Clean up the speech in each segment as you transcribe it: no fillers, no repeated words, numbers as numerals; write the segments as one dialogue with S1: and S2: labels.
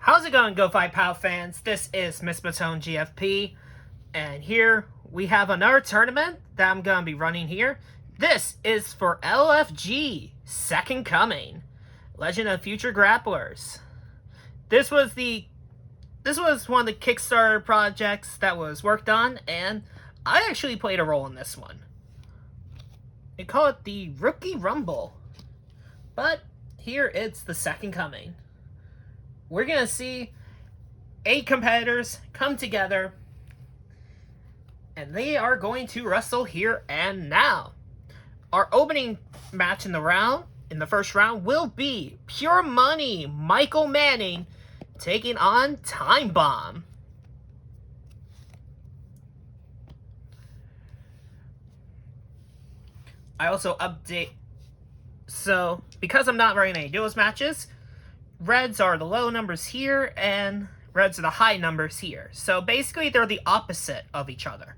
S1: How's it going, GoFightPow fans? This is Miss Batone GFP, and here we have another tournament that I'm going to be running here. This is for LFG, Second Coming, Legend of Future Grapplers. This was one of the Kickstarter projects that was worked on, and I actually played a role in this one. They call it the Regional Rumble, but here it's the Second Coming. We're going to see 8 competitors come together, and they are going to wrestle here and now. Our opening match in the first round, will be Pure Money Michael Manning taking on Time Bomb. I also update, so because I'm not running any duels matches, reds are the low numbers here, and reds are the high numbers here. So basically, they're the opposite of each other,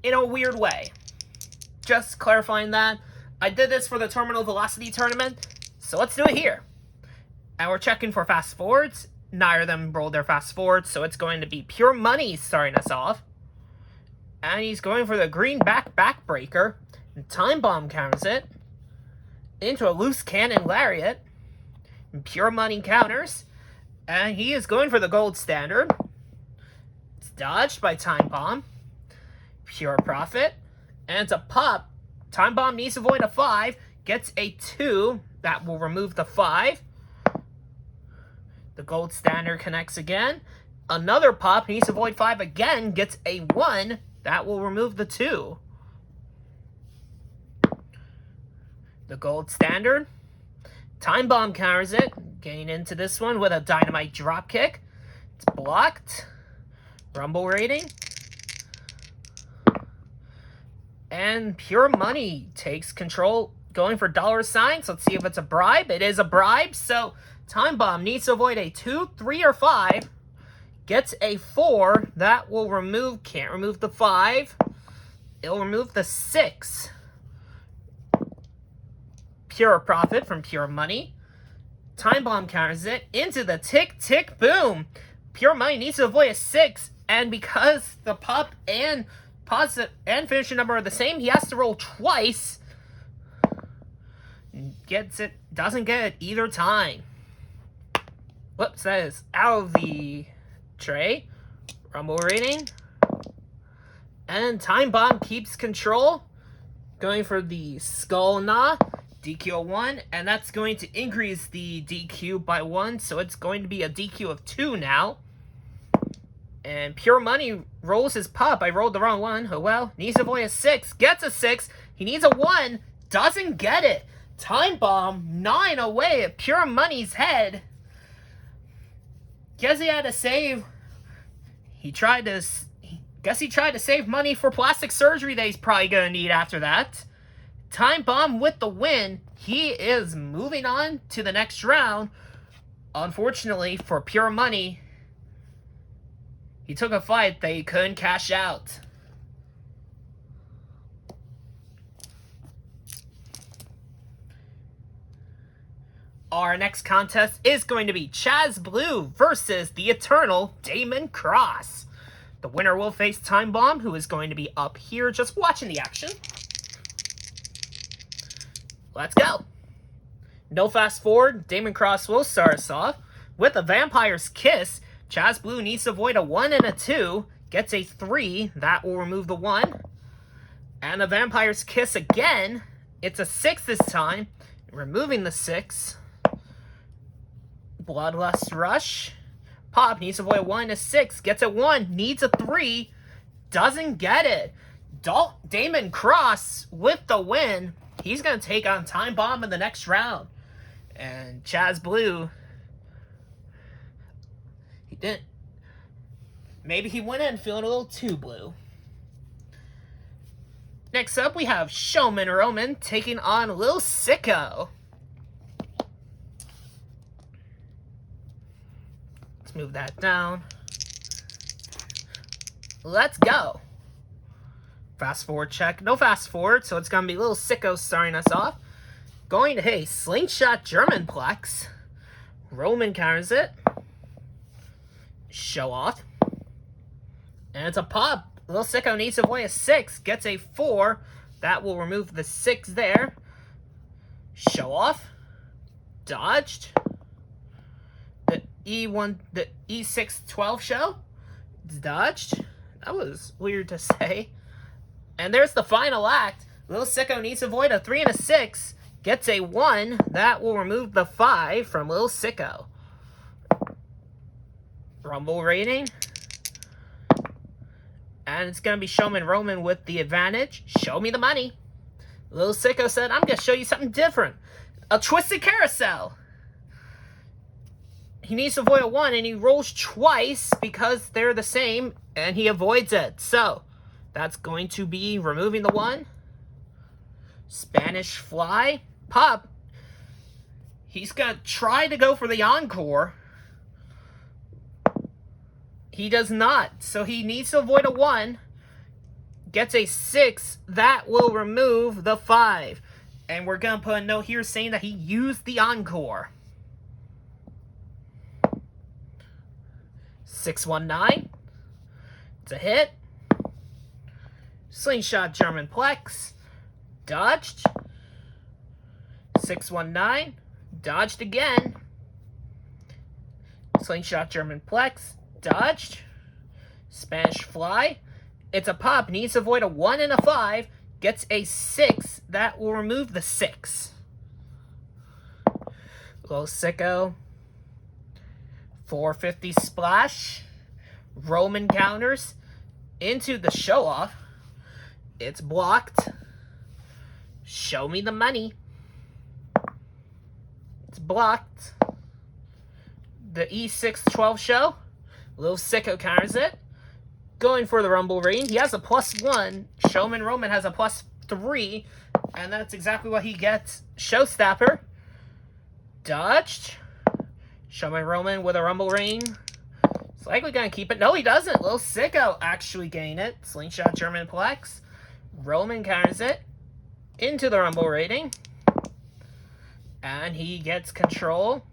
S1: in a weird way. Just clarifying that. I did this for the Terminal Velocity tournament, so let's do it here. And we're checking for fast forwards. Neither of them rolled their fast forwards, so it's going to be Pure Money starting us off. And he's going for the green backbreaker. And Time Bomb counters it into a loose cannon lariat. Pure Money counters, and he is going for the gold standard. It's dodged by Time Bomb. Pure Profit, and it's a pop. Time Bomb needs to avoid a 5, gets a 2, that will remove the 5. The gold standard connects again. Another pop, needs to avoid 5 again, gets a 1, that will remove the 2. The gold standard. Time Bomb counters it, getting into this one with a dynamite dropkick. It's blocked. Rumble rating. And Pure Money takes control, going for dollar signs. Let's see if it's a bribe. It is a bribe, so Time Bomb needs to avoid a 2, 3, or 5. Gets a 4. That will remove, can't remove the 5. It'll remove the 6. Pure Profit from Pure Money. Time Bomb counters it into the tick, tick, boom. Pure Money needs to avoid a 6, and because the pop and positive and finisher number are the same, he has to roll twice. Gets it, doesn't get it either time. Whoops, that is out of the tray. Rumble rating. And Time Bomb keeps control, going for the Skull Gnaw. DQ 1, and that's going to increase the DQ by 1, so it's going to be a DQ of 2 now. And Pure Money rolls his pop. I rolled the wrong one. Oh well. Needs to avoid a 6. Gets a 6. He needs a 1. Doesn't get it. Time Bomb gnawing away at Pure Money's head. Guess he had to save. Guess he tried to save money for plastic surgery that he's probably going to need after that. Time Bomb with the win. He is moving on to the next round. Unfortunately for Pure Money, he took a fight that he couldn't cash out. Our next contest is going to be Chaz Blue versus the Eternal Damon Cross. The winner will face Time Bomb, who is going to be up here just watching the action. Let's go. No fast forward. Damon Cross will start us off with a Vampire's Kiss. Chaz Blue needs to avoid a 1 and a 2. Gets a 3. That will remove the 1. And a Vampire's Kiss again. It's a 6 this time. Removing the 6. Bloodlust Rush. Pop needs to avoid a 1 and a 6. Gets a 1. Needs a 3. Doesn't get it. Damon Cross with the win. He's going to take on Time Bomb in the next round. And Chaz Blue, he didn't. Maybe he went in feeling a little too blue. Next up, we have Showman Roman taking on Lil Sicko. Let's move that down. Let's go. Fast forward check. No fast forward, so it's going to be Lil Sicko starting us off. Going to, hey, Slingshot Germanplex. Roman counters it. Show off. And it's a pop. Little Sicko needs to avoid a 6. Gets a 4. That will remove the 6 there. Show off. Dodged. The E6 12 show. Dodged. That was weird to say. And there's the final act. Little Sicko needs to avoid a 3 and a 6. Gets a 1. That will remove the 5 from Little Sicko. Rumble rating. And it's going to be Showman Roman with the advantage. Show me the money. Little Sicko said, I'm going to show you something different. A twisted carousel. He needs to avoid a 1, and he rolls twice because they're the same, and he avoids it. So, that's going to be removing the 1. Spanish fly. Pop. He's going to try to go for the encore. He does not. So he needs to avoid a 1. Gets a 6. That will remove the 5. And we're going to put a note here saying that he used the encore. 619. It's a hit. Slingshot German Plex. Dodged. 619. Dodged again. Slingshot German Plex. Dodged. Spanish fly. It's a pop. Needs to avoid a 1 and a 5. Gets a 6. That will remove the 6. Little Sicko. 450 splash. Roman counters. Into the show off. It's blocked. Show me the money. It's blocked. The E6 12 show. Little Sicko counters it. Going for the Rumble Ring. He has a +1. Showman Roman has a +3. And that's exactly what he gets. Showstopper. Dodged. Showman Roman with a Rumble Ring. It's likely going to keep it. No, he doesn't. Little Sicko actually gain it. Slingshot German Plex. Roman counters it. Into the Rumble rating. And he gets control.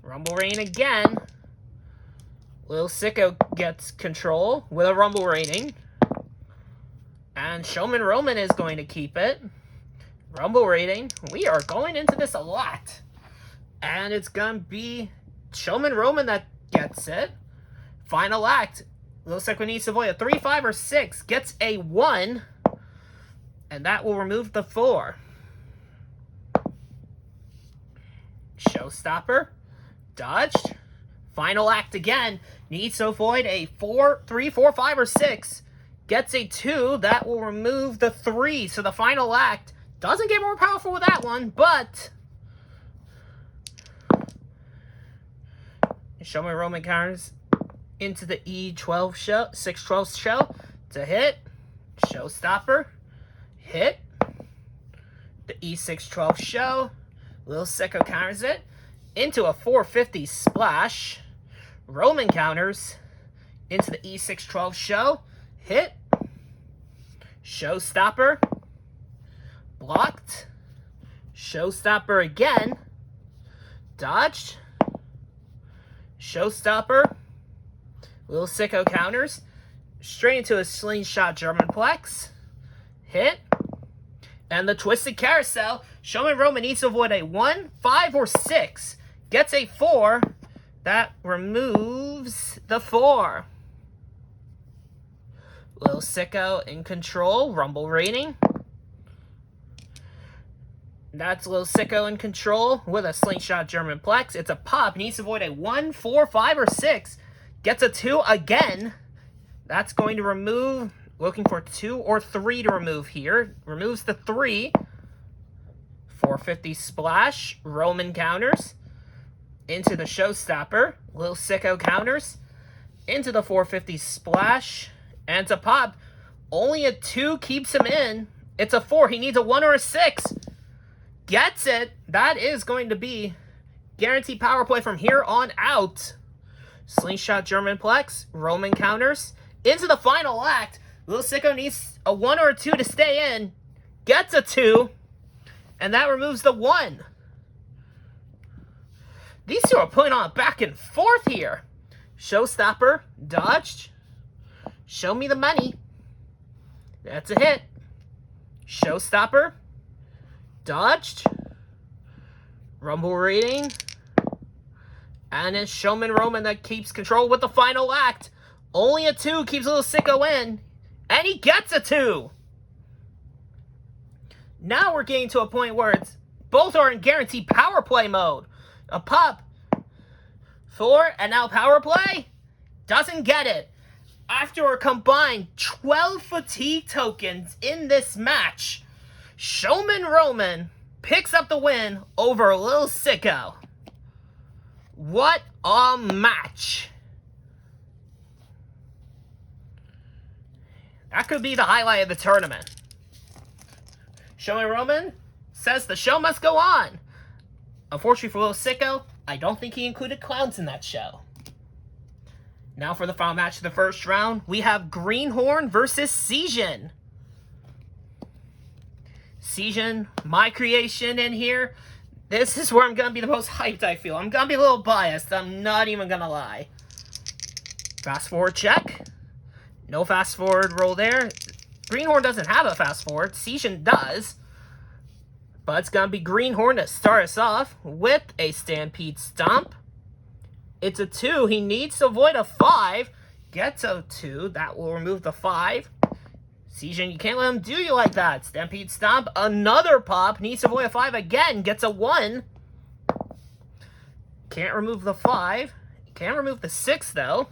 S1: Rumble Ring again. Little Sicko gets control with a Rumble rating. And Showman Roman is going to keep it. Rumble rating. We are going into this a lot. And it's going to be Showman Roman that gets it. Final act. Little Sicko needs to avoid a 3, 5, or 6. Gets a 1. And that will remove the 4. Showstopper. Dodged. Final act again. Needs to avoid a 3, 4, 5, or 6. Gets a 2. That will remove the 3. So the final act doesn't get more powerful with that one, but Showman Roman counters into the E12 show, 612 show. It's a hit. Showstopper. Hit. The E612 show. Little Sicko counters it into a 450 splash. Roman counters into the E612 show. Hit. Showstopper. Blocked. Showstopper again. Dodged. Showstopper. Little Sicko counters. Straight into a Slingshot German Plex. Hit. And the Twisted Carousel. Showman Roman needs to avoid a 1, 5, or 6. Gets a 4. That removes the 4. Little Sicko in control. Rumble rating. That's Little Sicko in control with a Slingshot German Plex. It's a pop. Needs to avoid a 1, 4, 5, or 6. Gets a 2 again. That's going to remove... Looking for 2 or 3 to remove here. Removes the 3. 450 splash. Roman counters. Into the Showstopper. Little Sicko counters. Into the 450 splash. And it's a pop. Only a 2 keeps him in. It's a 4. He needs a 1 or a 6. Gets it. That is going to be guaranteed power play from here on out. Slingshot German Plex. Roman counters. Into the final act. Little Sicko needs a 1 or a 2 to stay in. Gets a 2. And that removes the 1. These two are putting on back and forth here. Showstopper, dodged. Show me the money. That's a hit. Showstopper, dodged. Rumble rating. And it's Showman Roman that keeps control with the final act. Only a 2 keeps Little Sicko in. And he gets a 2. Now we're getting to a point where both are in guaranteed power play mode. A pop. 4, and now power play. Doesn't get it. After a combined 12 fatigue tokens in this match, Showman Roman picks up the win over Lil Sicko. What a match. That could be the highlight of the tournament. Showman Roman says the show must go on. Unfortunately for Lil Sicko, I don't think he included clowns in that show. Now for the final match of the first round, we have Greenhorn versus Season. Season, my creation in here. This is where I'm going to be the most hyped, I feel. I'm going to be a little biased. I'm not even going to lie. Fast forward check. No fast forward roll there. Greenhorn doesn't have a fast forward. Season does. But it's going to be Greenhorn to start us off with a Stampede Stomp. It's a 2. He needs to avoid a 5. Gets a 2. That will remove the 5. Season, you can't let him do you like that. Stampede Stomp. Another pop. Needs to avoid a 5 again. Gets a 1. Can't remove the 5. Can't remove the 6, though.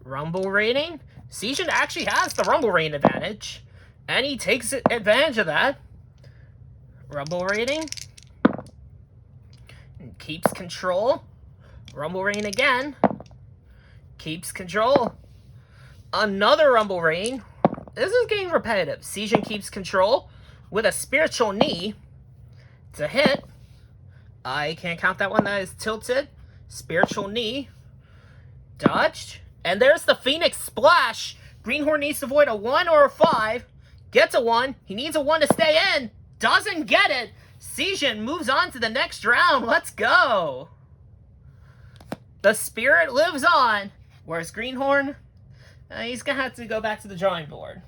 S1: Rumble rating. Season actually has the Rumble rating advantage. And he takes advantage of that. Rumble rating. Keeps control. Rumble rain again. Keeps control. Another rumble rain. This is getting repetitive. Season keeps control with a spiritual knee. It's a hit. I can't count that one. That is tilted. Spiritual knee. Dodged. And there's the Phoenix Splash. Greenhorn needs to avoid a 1 or a 5. Gets a 1. He needs a 1 to stay in. Doesn't get it. Season moves on to the next round. Let's go. The spirit lives on. Whereas Greenhorn, he's going to have to go back to the drawing board.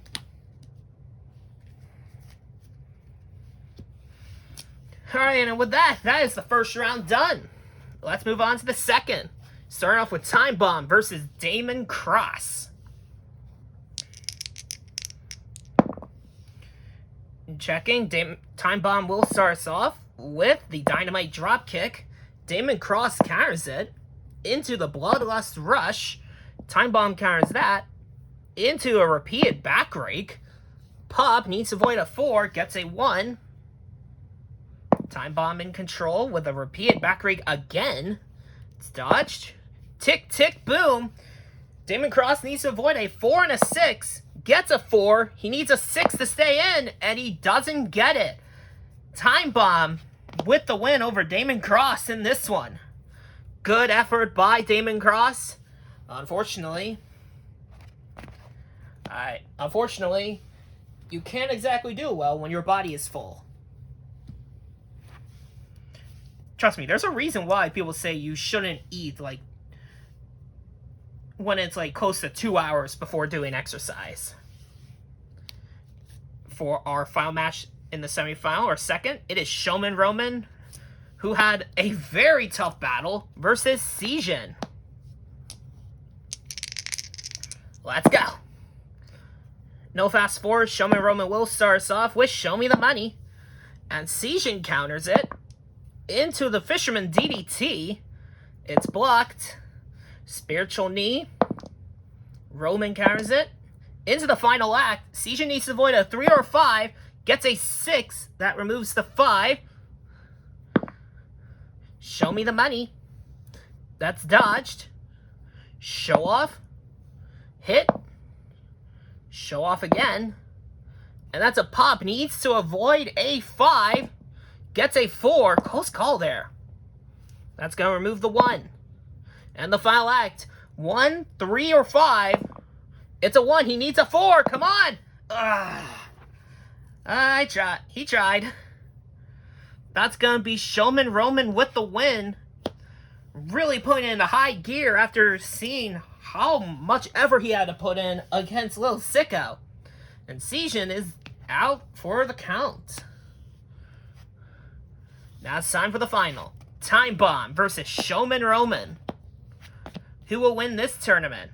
S1: Alright, and with that is the first round done. Let's move on to the second. Starting off with Time Bomb versus Damon Cross. Checking, Time Bomb will start us off with the Dynamite Dropkick. Damon Cross counters it into the Bloodlust Rush. Time Bomb counters that into a repeated back rake. Pop needs to avoid a 4, gets a 1. Time Bomb in control with a repeated back rake again. It's dodged. Tick, tick, boom. Damon Cross needs to avoid a 4 and a 6. Gets a 4. He needs a 6 to stay in, and he doesn't get it. Time Bomb with the win over Damon Cross in this one. Good effort by Damon Cross. Unfortunately, you can't exactly do well when your body is full. Trust me, there's a reason why people say you shouldn't eat, like, when it's, like, close to 2 hours before doing exercise. For our final match in the semifinal, or second, it is Showman Roman, who had a very tough battle, versus Season. Let's go. No fast forward, Showman Roman will start us off with Show Me the Money. And Season counters it into the Fisherman DDT. It's blocked. Spiritual Knee. Roman counters it into the final act. Season needs to avoid a 3 or 5. Gets a 6. That removes the 5. Show Me the Money. That's dodged. Show off. Hit. Show off again. And that's a pop. Needs to avoid a 5. Gets a 4. Close call there. That's going to remove the 1. And the final act. 1, 3, or 5. It's a 1. He needs a 4. Come on. He tried. That's going to be Showman Roman with the win. really putting in a high gear after seeing how much effort he had to put in against Lil Sicko. And Season is out for the count. Now it's time for the final. Time Bomb versus Showman Roman. Who will win this tournament?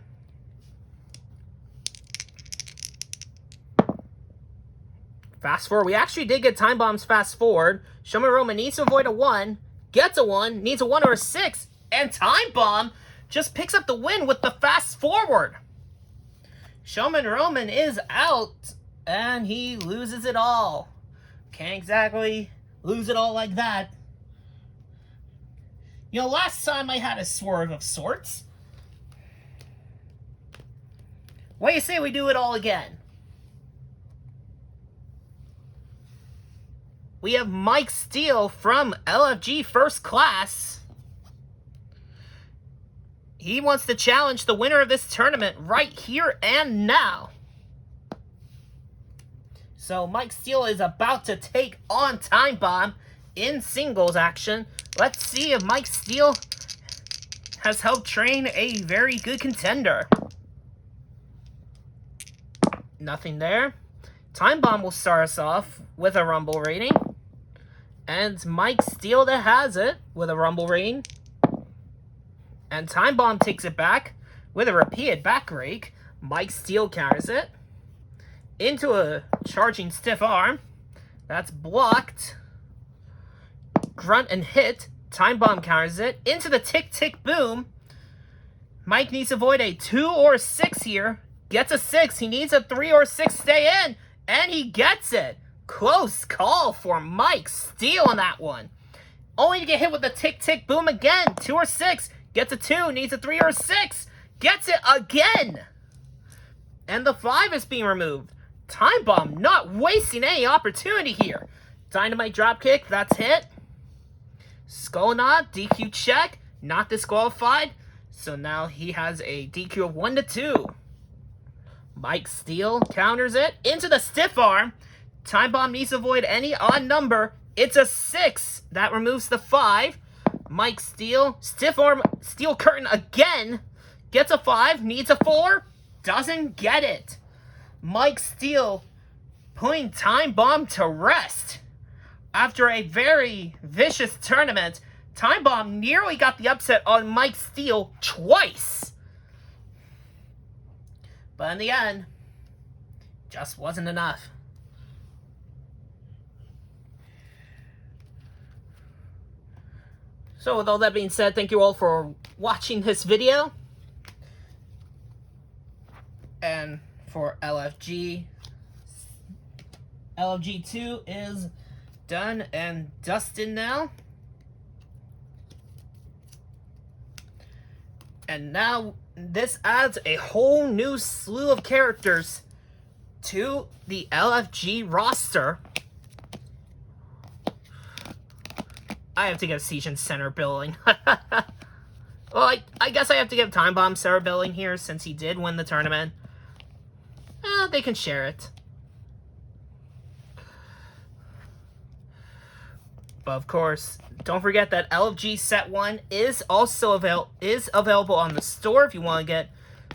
S1: Fast forward. We actually did get Time Bombs fast forward. Showman Roman needs to avoid a 1. Gets a 1. Needs a 1 or a 6. And Time Bomb just picks up the win with the fast forward. Showman Roman is out. And he loses it all. Can't exactly lose it all like that. You know, last time I had a swerve of sorts. What do you say we do it all again? We have Mike Steele from LFG First Class. He wants to challenge the winner of this tournament right here and now. So Mike Steele is about to take on Time Bomb in singles action. Let's see if Mike Steele has helped train a very good contender. Nothing there. Time Bomb will start us off with a Rumble rating. And Mike Steele that has it with a Rumble rating. And Time Bomb takes it back with a repeated back rake. Mike Steele counters it into a charging stiff arm. That's blocked. Grunt and hit. Time Bomb counters it into the tick tick boom. Mike needs to avoid a 2 or 6 here. Gets a 6. He needs a 3 or 6 stay in. And he gets it. Close call for Mike Steele on that one. Only to get hit with the tick tick boom again. 2 or 6. Gets a 2. Needs a 3 or 6. Gets it again. And the 5 is being removed. Time Bomb not wasting any opportunity here. Dynamite dropkick. That's hit. Skull Knot. DQ check. Not disqualified. So now he has a DQ of 1 to 2. Mike Steele counters it into the stiff arm. Time Bomb needs to avoid any odd number. It's a 6. That removes the 5. Mike Steele, stiff arm, steel curtain again. Gets a 5, needs a 4. Doesn't get it. Mike Steele putting Time Bomb to rest. After a very vicious tournament, Time Bomb nearly got the upset on Mike Steele twice. But in the end, just wasn't enough. So with all that being said, thank you all for watching this video. And for LFG, LFG2 is done and dusted now. And now this adds a whole new slew of characters to the LFG roster. I have to give Season center billing. Well, I guess I have to give Time Bomb center billing here since he did win the tournament. They can share it. But of course, don't forget that LFG Set 1 is also available on the store if you want to get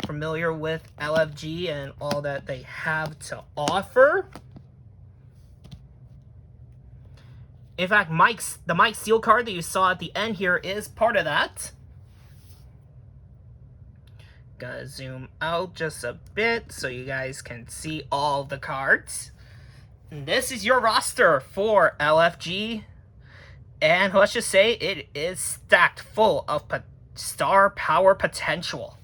S1: familiar with LFG and all that they have to offer. In fact, the Mike Steele card that you saw at the end here is part of that. Gonna zoom out just a bit so you guys can see all the cards. And this is your roster for LFG. And let's just say it is stacked full of star power potential.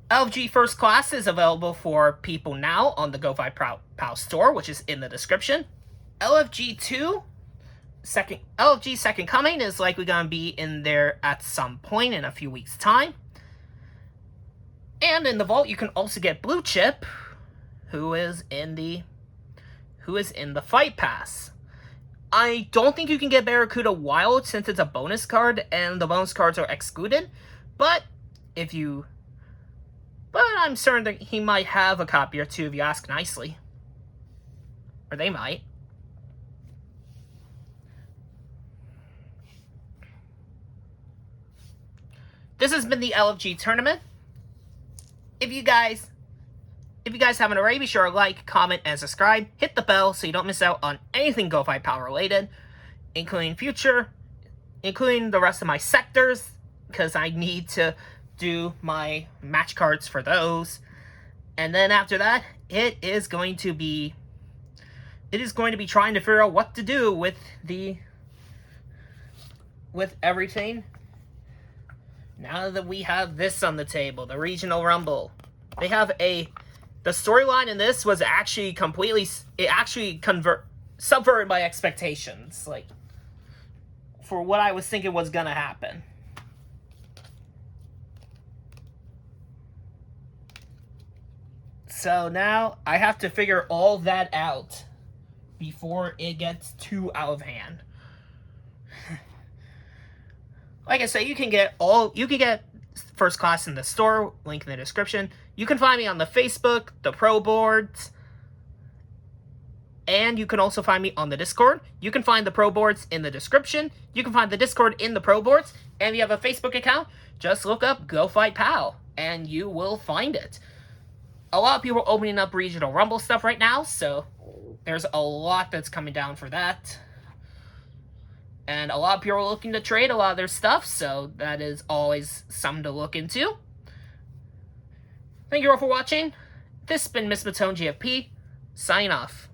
S1: LFG First Class is available for people now on the GoFightPow store, which is in the description. LFG Second Coming is likely going to be in there at some point in a few weeks' time. And in the vault, you can also get Blue Chip, who is in the Fight Pass. I don't think you can get Barracuda Wild since it's a bonus card and the bonus cards are excluded. But I'm certain that he might have a copy or two if you ask nicely. Or they might. this has been the LFG tournament. If you guys haven't already, be sure to like, comment, and subscribe. Hit the bell so you don't miss out on anything GoFightPow related, including the rest of my sectors, because I need to do my match cards for those. And then after that, it is going to be trying to figure out what to do with everything. Now that we have this on the table, the Regional Rumble. The storyline in this was actually subverted my expectations, like, for what I was thinking was gonna happen. So now I have to figure all that out before it gets too out of hand. Like I say, you can get first class in the store, link in the description. You can find me on the Facebook, the Pro Boards, and you can also find me on the Discord. You can find the Pro Boards in the description. You can find the Discord in the Pro Boards. And if you have a Facebook account, just look up GoFightPow, and you will find it. A lot of people are opening up Regional Rumble stuff right now, so there's a lot that's coming down for that. And a lot of people are looking to trade a lot of their stuff, so that is always something to look into. Thank you all for watching. This has been Miss Matone GFP, signing off.